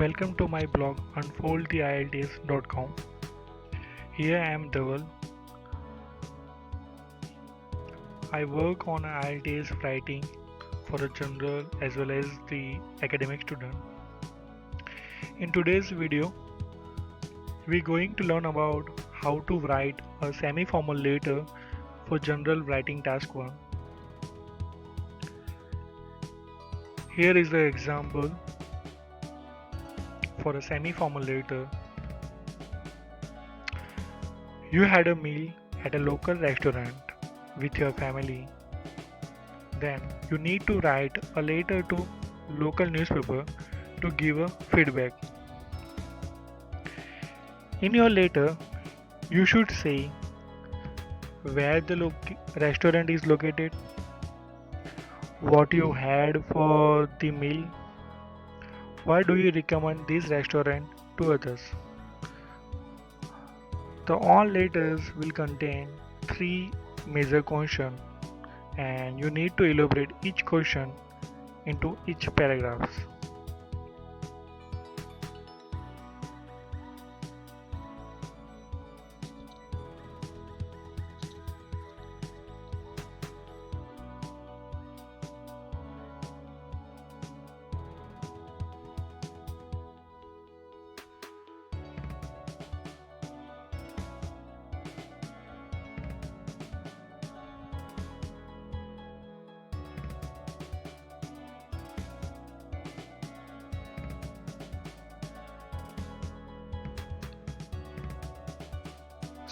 Welcome to my blog unfoldtheielts.com. Here I am Dhaval. I work on IELTS writing for the general as well as the academic student. In today's video, we're going to learn about how to write a semi-formal letter for general writing task 1. Here is the example for a semi-formal letter. You had a meal at a local restaurant with your family. Then you need to write a letter to local newspaper to give a feedback. In your letter, you should say where the restaurant is located, what you had for the meal, why do you recommend this restaurant to others. The all letters will contain 3 major questions and you need to elaborate each question into each paragraph.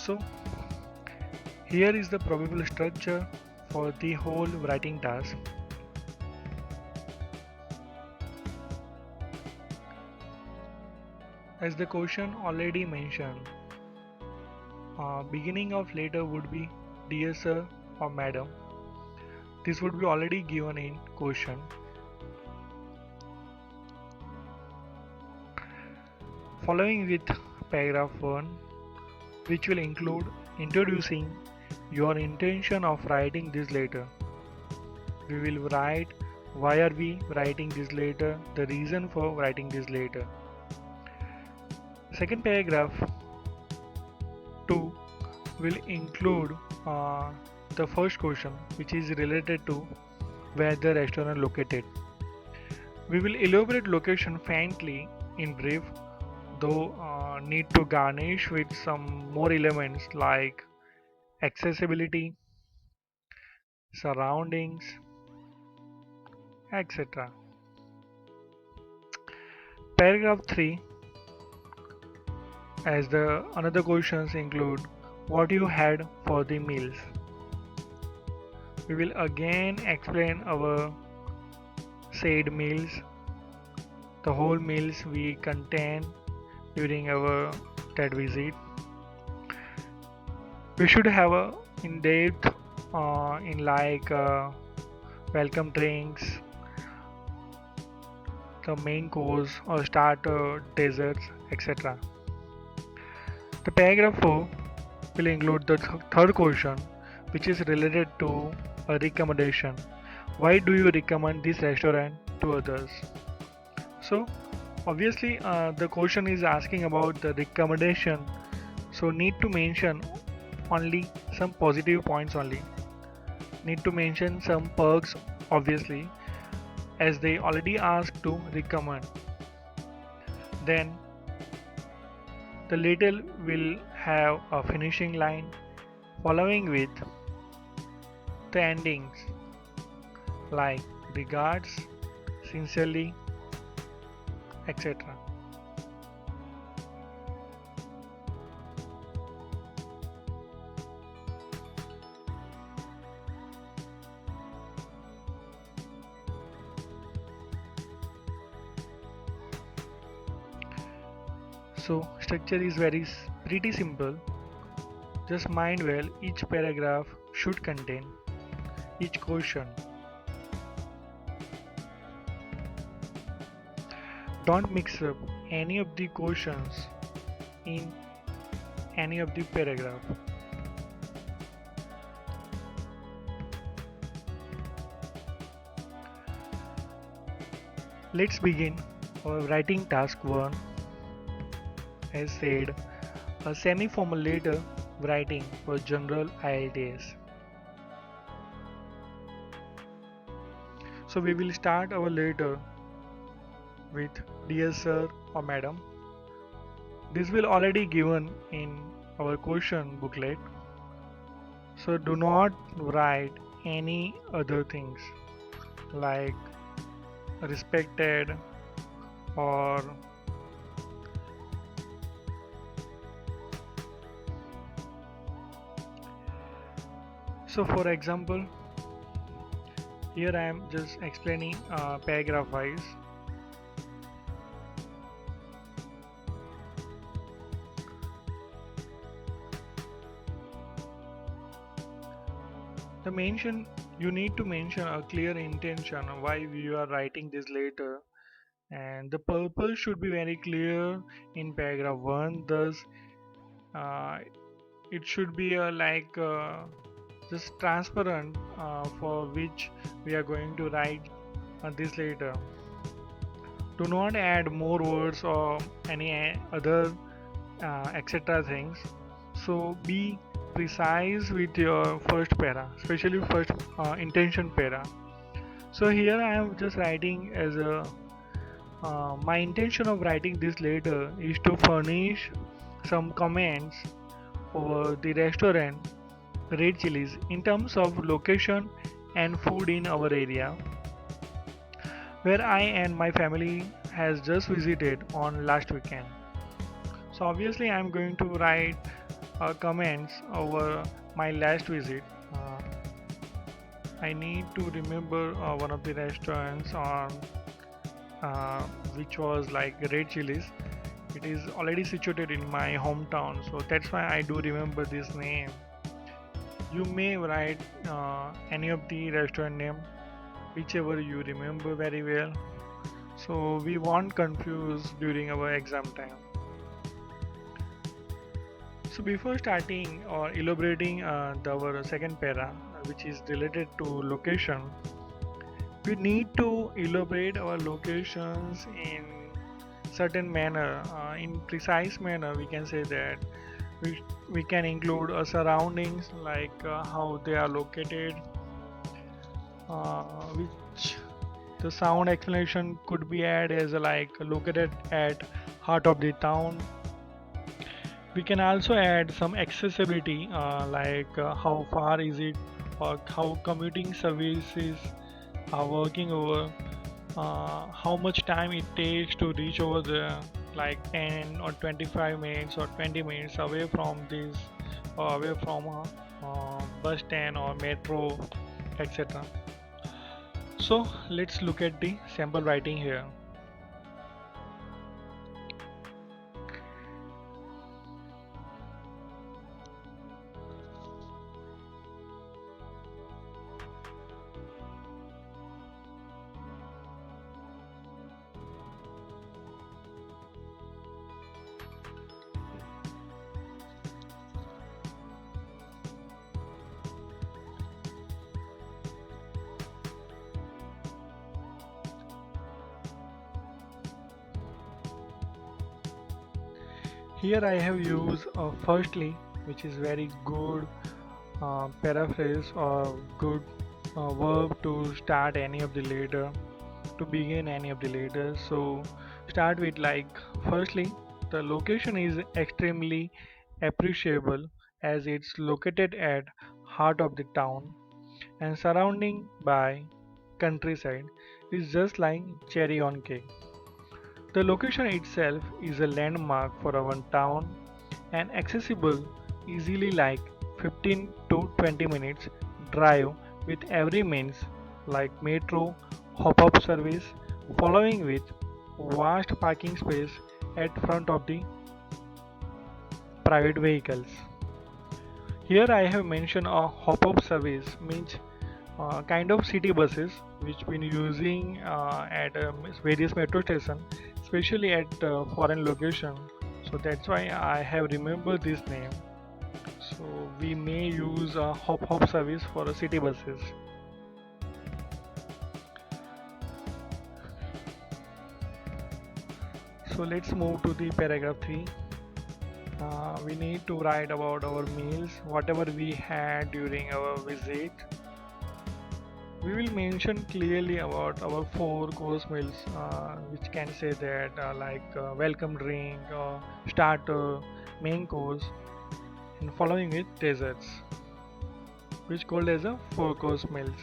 So, here is the probable structure for the whole writing task. As the question already mentioned, beginning of letter would be dear sir or madam. This would be already given in question. Following with paragraph 1, which will include introducing your intention of writing this letter. We will write why are we writing this letter, the reason for writing this letter. Second paragraph 2 will include the first question, which is related to where the restaurant located. We will elaborate location faintly in brief, though need to garnish with some more elements like accessibility, surroundings, etc. Paragraph 3, as the another questions include what you had for the meals. We will again explain our said meals, the whole meals we contain during our TED visit. We should have a in-depth in like welcome drinks, the main course or starter, desserts, etc. The paragraph 4 will include the third question, which is related to a recommendation. Why do you recommend this restaurant to others? So obviously the question is asking about the recommendation, so need to mention only some positive points only. Need to mention some perks obviously, as they already asked to recommend. Then the letter will have a finishing line following with the endings like regards, sincerely, etc. So structure is pretty simple. Just mind well, each paragraph should contain each question. Don't mix up any of the questions in any of the paragraph. Let's begin Our writing task 1 has said a semi-formal letter writing for general IELTS. So we will start our letter with dear sir or madam. This will already given in our question booklet. So do not write any other things like respected or so for example here I am just explaining paragraph wise. The mention you need to mention a clear intention why you are writing this letter, and the purpose should be very clear in paragraph 1. Thus uh, it should be just transparent for which we are going to write this letter. Do not add more words or any other etc things. So be precise with your first para, especially first intention para. So here I am just writing as a my intention of writing this letter is to furnish some comments over the restaurant Red Chilies in terms of location and food in our area, where I and my family has just visited on last weekend. So obviously I'm going to write comments over my last visit. I need to remember one of the restaurants on which was like Red Chilies. It is already situated in my hometown, so that's why I do remember this name. You may write any of the restaurant name, whichever you remember very well, so we won't confuse during our exam time. So before starting or elaborating our second para, which is related to location, we need to elaborate our locations in certain manner, in precise manner. We can say that we can include surroundings like how they are located, which the sound explanation could be added as like located at heart of the town. We can also add some accessibility like how far is it or how commuting services are working over, how much time it takes to reach over there, like 10 or 25 minutes or 20 minutes away from this or away from bus stand or metro, etc. So let's look at the sample writing here. Here I have used firstly, which is very good paraphrase or good verb to start any of the letter, to begin any of the letters. So start with like firstly, the location is extremely appreciable as it's located at heart of the town and surrounding by countryside is just like cherry on cake. The location itself is a landmark for our town and accessible easily like 15 to 20 minutes drive with every means like metro, hop-up service, following with vast parking space at front of the private vehicles. Here I have mentioned a hop-up service means kind of city buses which been using at various metro stations, especially at foreign location. So that's why I have remembered this name. So we may use a hop service for city buses. So let's move to the paragraph 3. We need to write about our meals, whatever we had during our visit. We will mention clearly about our four course meals, which can say that welcome drink, starter, main course, and following with desserts, which called as a four course meals.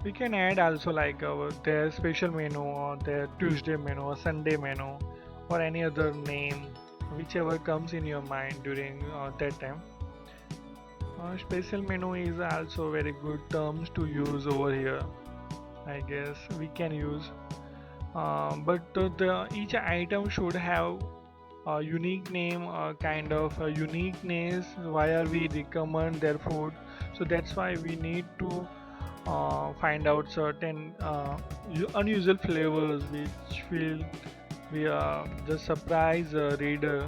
We can add also like their special menu or their Tuesday menu or Sunday menu or any other name, whichever comes in your mind during that time. Special menu is also very good terms to use over here. I guess we can use, but each item should have a unique name, a kind of a uniqueness. Why are we recommend their food? So that's why we need to find out certain unusual flavors which will be just surprise reader.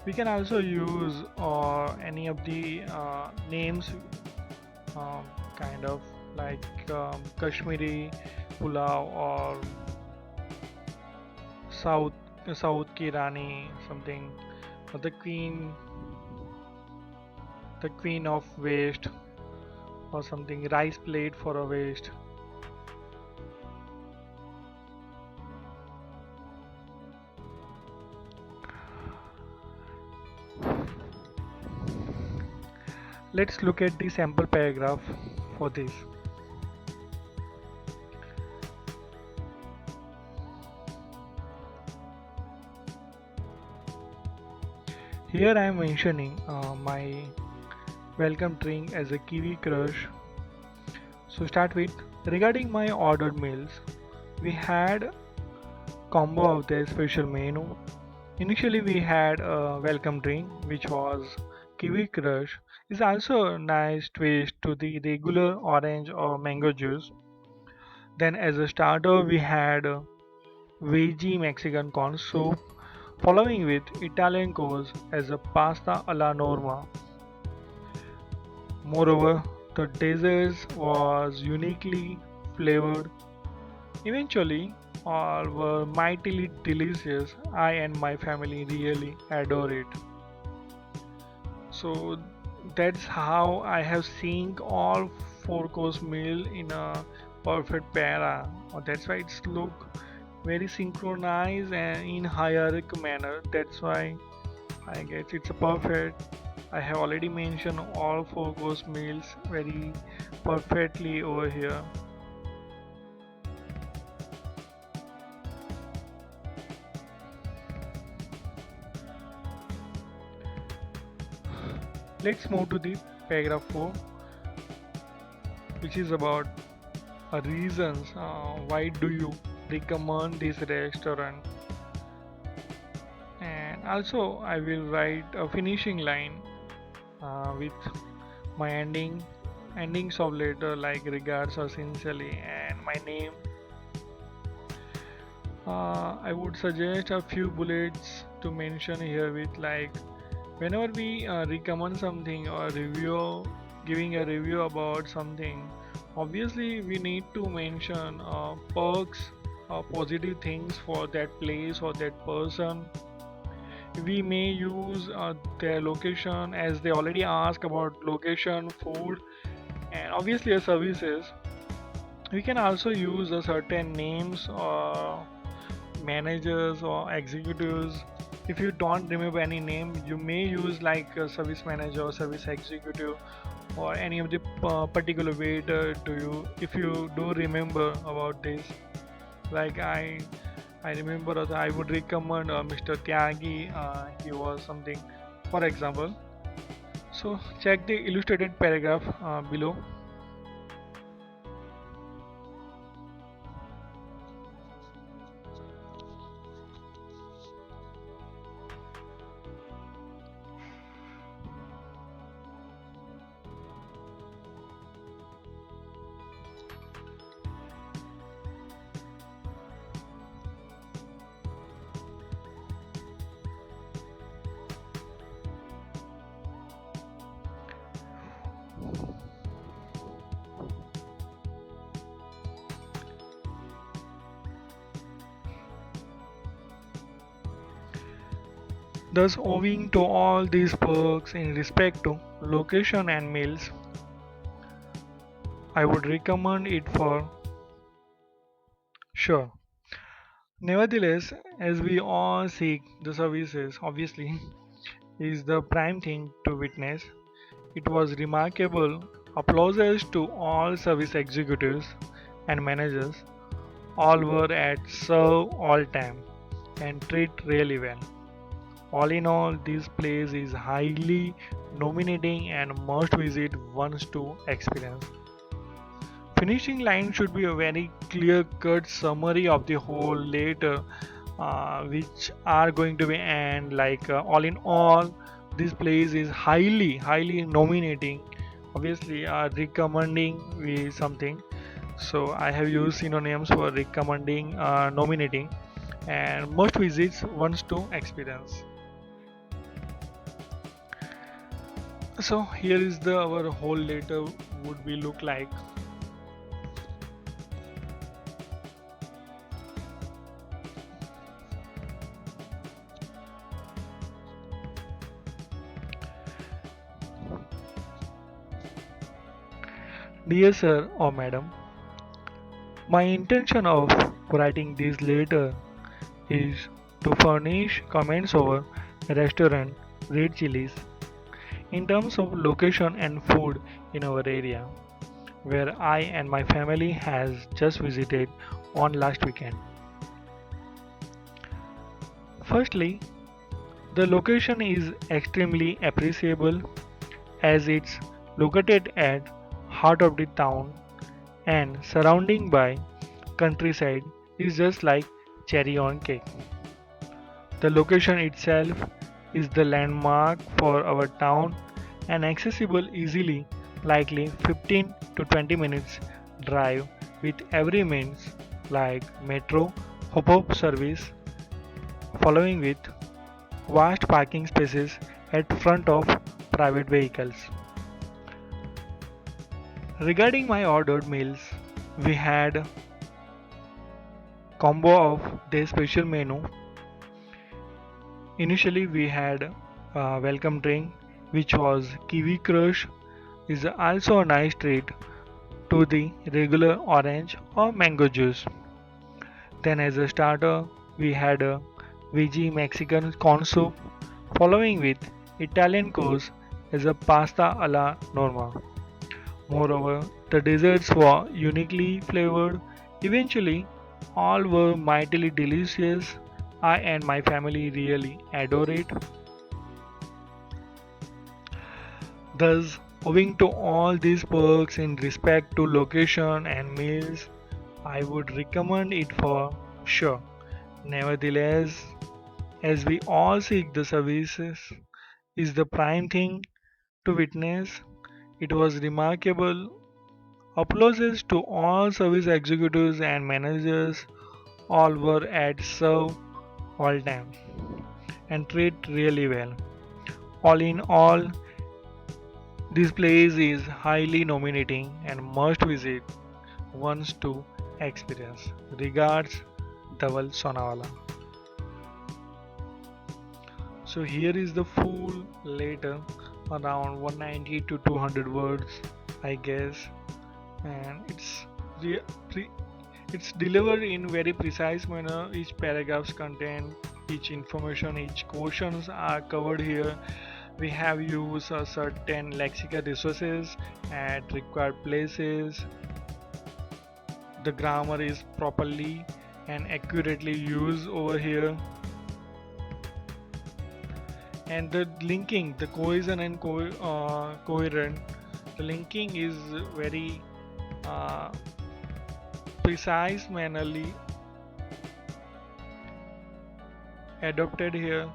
We can also use any of the names, um, kind of like Kashmiri pulao or South South ki Rani something, or the queen of waste or something, rice plate for a waste. Let's look at the sample paragraph for this. Here I am mentioning my welcome drink as a Kiwi Crush. So start with regarding my ordered meals. We had combo of the special menu. Initially we had a welcome drink which was Kiwi Crush. It's also a nice twist to the regular orange or mango juice. Then as a starter we had veggie Mexican corn soup, following with Italian course as a pasta alla norma. Moreover, the dessert was uniquely flavored. Eventually, all were mightily delicious. I and my family really adore it. So that's how I have seen all four course meal in a perfect para. That's why it's look very synchronized and in hierarchical manner. That's why I guess it's a perfect. I have already mentioned all four course meals very perfectly over here. Let's move to the paragraph 4, which is about reasons why do you recommend this restaurant. And also I will write a finishing line with my endings of letter like regards or sincerely and my name. I would suggest a few bullets to mention here with like whenever we recommend something or review, giving a review about something, obviously we need to mention perks or positive things for that place or that person. We may use their location as they already ask about location, food, and obviously services. We can also use a certain names or managers or executives. If you don't remember any name, you may use like a service manager or service executive or any of the particular waiter to you if you do remember about this. Like I remember that I would recommend Mr. Tyagi. He was something, for example. So check the illustrated paragraph below. Thus, owing to all these perks in respect to location and meals, I would recommend it for sure. Nevertheless, as we all seek the services, obviously, is the prime thing to witness. It was remarkable. Applauses to all service executives and managers. All were at serve all time and treat really well. All in all, this place is highly nominating and must visit once to experience. Finishing line should be a very clear cut summary of the whole later, which are going to be and like all in all, this place is highly nominating. Obviously, recommending we something. So I have used synonyms for recommending, nominating, and must visits once to experience. So here is the our whole letter would be look like. Dear sir or madam, my intention of writing this letter is to furnish comments over restaurant Red Chilies in terms of location and food in our area where I and my family has just visited on last weekend. Firstly, the location is extremely appreciable as it's located at heart of the town and surrounding by countryside is just like cherry on cake. The location itself is the landmark for our town and accessible easily, likely 15 to 20 minutes drive with every means like metro, hop service, following with vast parking spaces at front of private vehicles. Regarding my ordered meals, we had combo of their special menu. Initially, we had a welcome drink, which was kiwi crush, is also a nice treat to the regular orange or mango juice. Then, as a starter, we had a veggie Mexican corn soup, following with Italian course as a pasta alla norma. Moreover, the desserts were uniquely flavored. Eventually, all were mightily delicious. I and my family really adore it. Thus, owing to all these perks in respect to location and meals, I would recommend it for sure. Nevertheless, as we all seek the services, is the prime thing to witness. It was remarkable. Applauses to all service executives and managers. All were at serve all time and treat really well. All in all, this place is highly nominating and must visit once to experience. Regards, Dhaval Sonawala. So here is the full letter, around 190 to 200 words, I guess, and re- pre- it's delivered in very precise manner. Each paragraph's content, each information, each questions are covered here. We have used a certain lexical resources at required places. The grammar is properly and accurately used over here. And the linking, the cohesion and coherent, the linking is very uh, precise mannerly adopted here.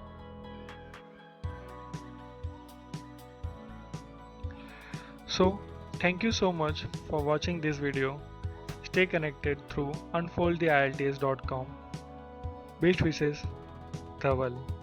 So thank you so much for watching this video. Stay connected through unfoldtheielts.com. Best wishes, Dhaval.